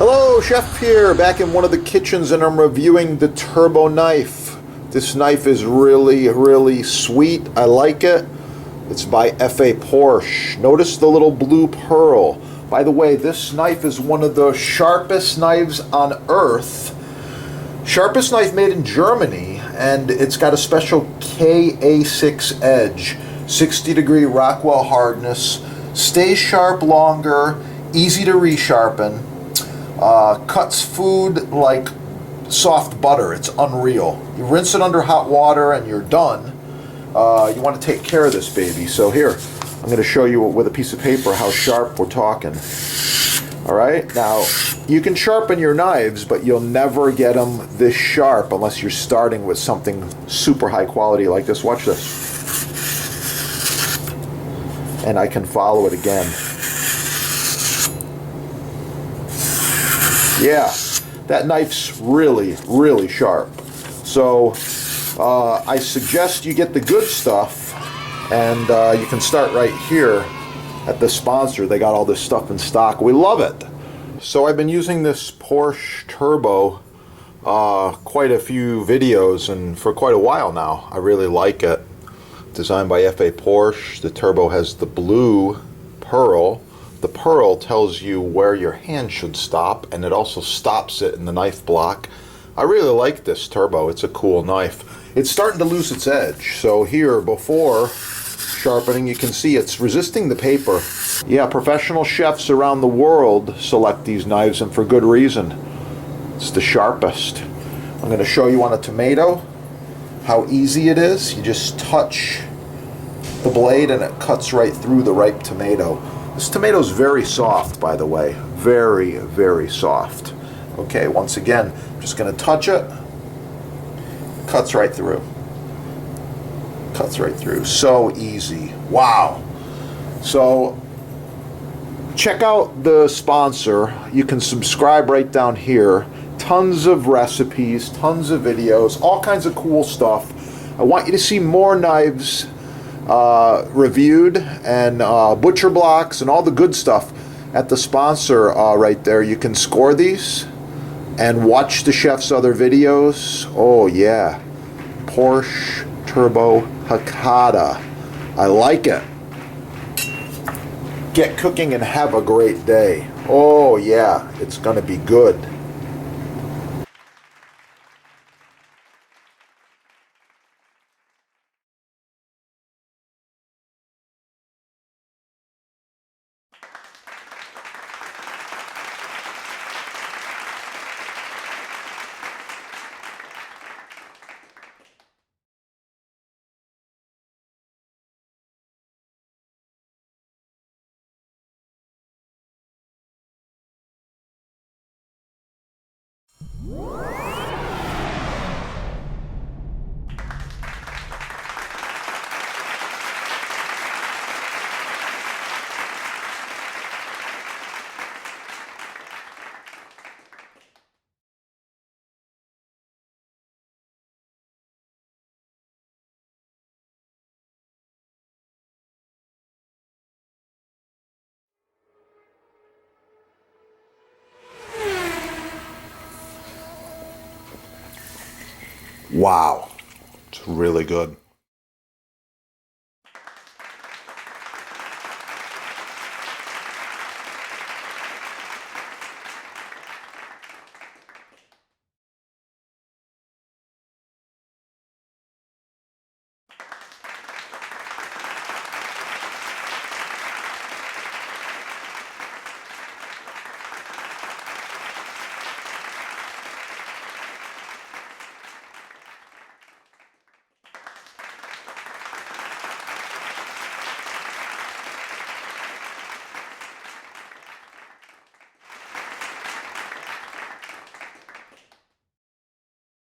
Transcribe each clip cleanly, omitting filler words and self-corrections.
Hello, Chef here, back in one of the kitchens, and I'm reviewing the Turbo knife. This knife is really sweet. I like it. It's by F.A. Porsche. Notice the little blue pearl. By the way, this knife is one of the sharpest knives on earth. Sharpest knife made in Germany, and it's got a special KA6 edge, 60-degree Rockwell hardness, stays sharp longer, easy to resharpen. Cuts food like soft butter. It's unreal. You rinse it under hot water and you're done. You want to take care of this baby. So here, I'm going to show you with a piece of paper how sharp we're talking. Alright, now you can sharpen your knives, but you'll never get them this sharp unless you're starting with something super high quality like this. Watch this. And I can follow it again. Yeah, that knife's really sharp. So I suggest you get the good stuff, and you can start right here at the sponsor. They got all this stuff in stock. We love it. So I've been using this Porsche Turbo quite a few videos and for quite a while now. I really like it. Designed by F.A. Porsche. The Turbo has the blue pearl. The pearl tells you where your hand should stop, and it also stops it in the knife block. I really like this Turbo. It's a cool knife. It's starting to lose its edge. So here, before sharpening, you can see it's resisting the paper. Yeah, professional chefs around the world select these knives, and for good reason. It's the Sharpest. I'm going to show you on a tomato how easy it is. You just touch the blade and it cuts right through the ripe tomato. This tomato's very soft, by the way. Very soft. Okay, once again, I'm just going to touch it. Cuts right through. Cuts right through. So easy. Wow. So, check out the sponsor. You can subscribe right down here. Tons of recipes, tons of videos, all kinds of cool stuff. I want you to see more knives reviewed, and butcher blocks and all the good stuff at the sponsor right there. You can score these and watch the chef's other videos. Oh yeah, Porsche Turbo Hakata. I like it. Get cooking and have a great day. Oh yeah, it's gonna be good. Wow, it's really good.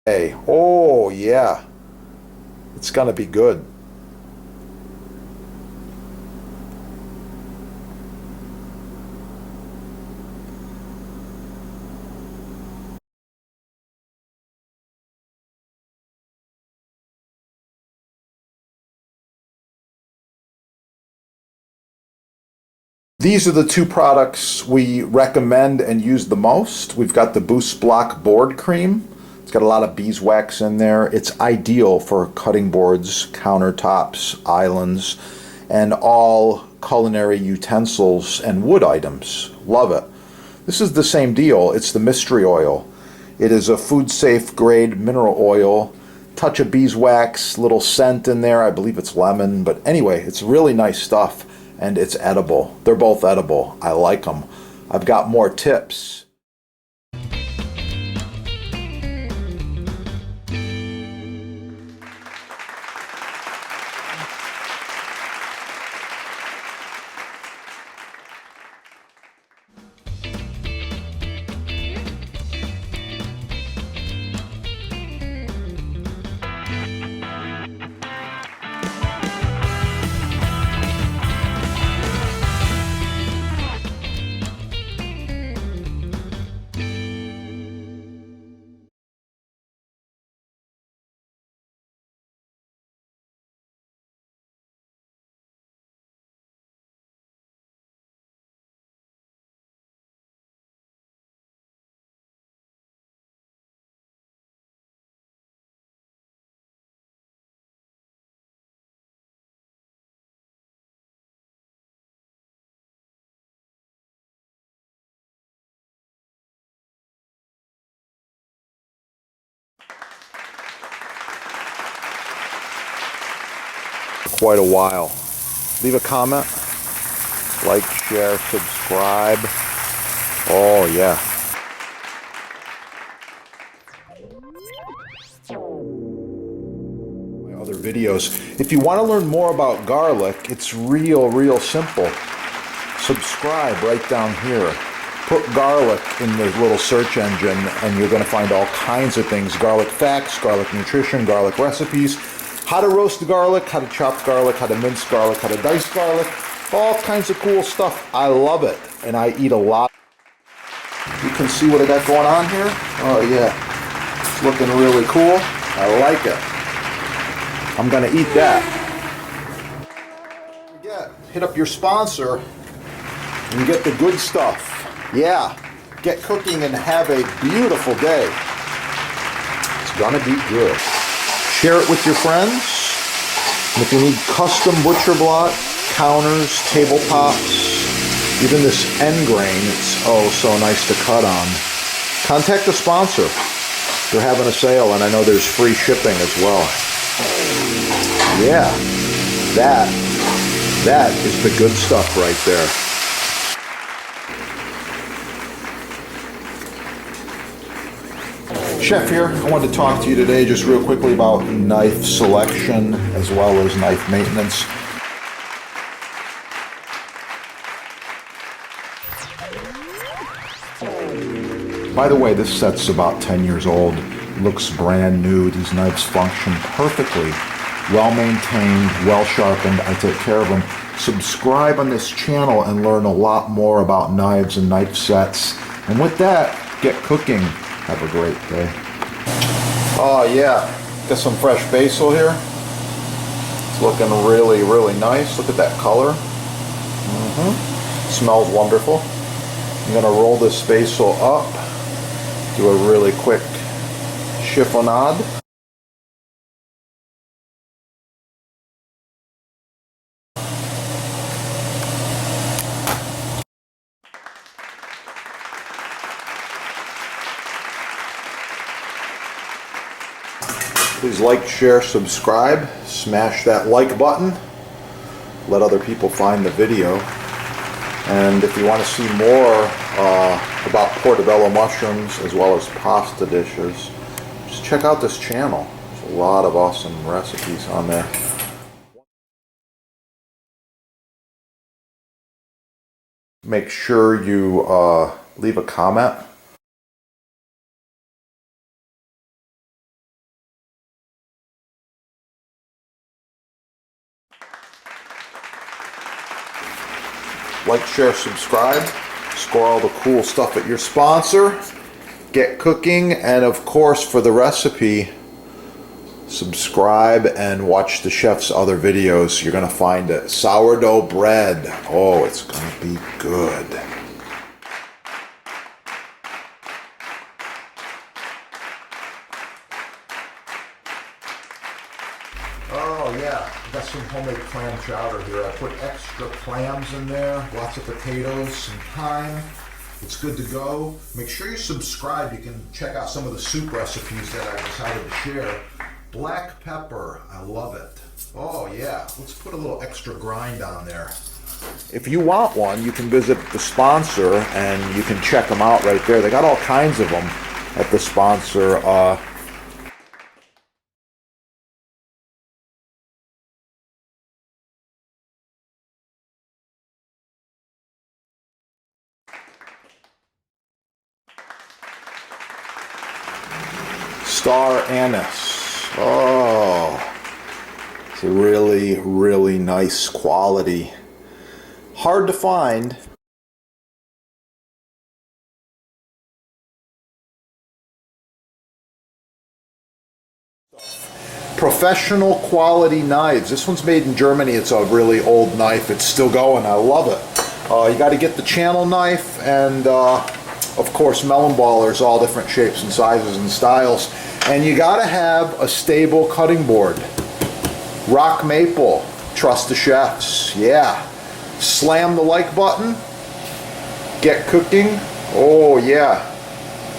Hey, oh yeah, it's gonna be good. These are the two products we recommend and use the most. We've got the Boost Block board cream. It's got a lot of beeswax in there. It's ideal for cutting boards, countertops, islands, and all culinary utensils and wood items. Love it. This is the same deal. It's the mystery oil. It is a food safe grade mineral oil. Touch of beeswax, little scent in there. I believe it's lemon, but anyway, it's really nice stuff. And it's edible. They're both edible. I like them. I've got more tips. Quite a while. Leave a comment, like, share, subscribe. Oh yeah. My other videos. If you want to learn more about garlic, it's real simple. Subscribe right down here. Put garlic in the little search engine and you're going to find all kinds of things. Garlic facts, garlic nutrition, garlic recipes. How to roast garlic, how to chop garlic, how to mince garlic, how to dice garlic, all kinds of cool stuff. I love it, and I eat a lot. You can see what I got going on here. Oh yeah, it's looking really cool. I like it. I'm gonna eat that. Don't forget, hit up your sponsor and get the good stuff. Yeah, get cooking and have a beautiful day. It's gonna be good. Share it with your friends. And if you need custom butcher block, counters, tabletops, even this end grain, it's oh so nice to cut on. Contact the sponsor. They're having a sale and I know there's free shipping as well. Yeah, that is the good stuff right there. Chef here. I wanted to talk to you today just real quickly about knife selection as well as knife maintenance. By the way, this set's about 10 years old. Looks brand new. These knives function perfectly. Well maintained, well sharpened. I take care of them. Subscribe on this channel and learn a lot more about knives and knife sets. And with that, get cooking. Have a great day. Oh yeah, got some fresh basil here. It's looking really nice. Look at that color. Smells wonderful. I'm gonna roll this basil up. Do a really quick chiffonade. Please like, share, subscribe, smash that like button, let other people find the video. And if you want to see more about portobello mushrooms as well as pasta dishes, just check out this channel. There's a lot of awesome recipes on there. Make sure you leave a comment. Like, share, subscribe, score all the cool stuff at your sponsor, get cooking, and of course for the recipe, subscribe and watch the chef's other videos. You're going to find it. Sourdough bread. Oh, it's going to be good. Oh yeah, I got some homemade clam chowder here. I put extra clams in there, lots of potatoes, some thyme. It's good to go. Make sure you subscribe. You can check out some of the soup recipes that I decided to share. Black pepper, I love it. Oh yeah, let's put a little extra grind on there. If you want one, you can visit the sponsor and you can check them out right there. They got all kinds of them at the sponsor. Star anise. Oh, it's a really, really nice quality. Hard to find. Professional quality knives. This one's made in Germany. It's a really old knife. It's still going. I love it. You got to get the channel knife and of course melon ballers, all different shapes and sizes and styles. And you got to have a stable cutting board. Rock maple. Trust the chefs. Yeah. Slam the like button. Get cooking. Oh yeah.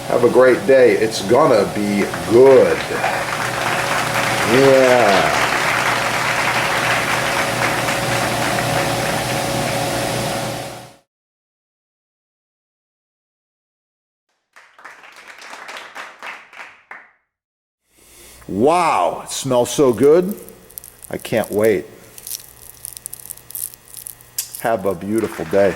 Have a great day. It's gonna be good. Yeah. Wow, it smells so good. I can't wait. Have a beautiful day.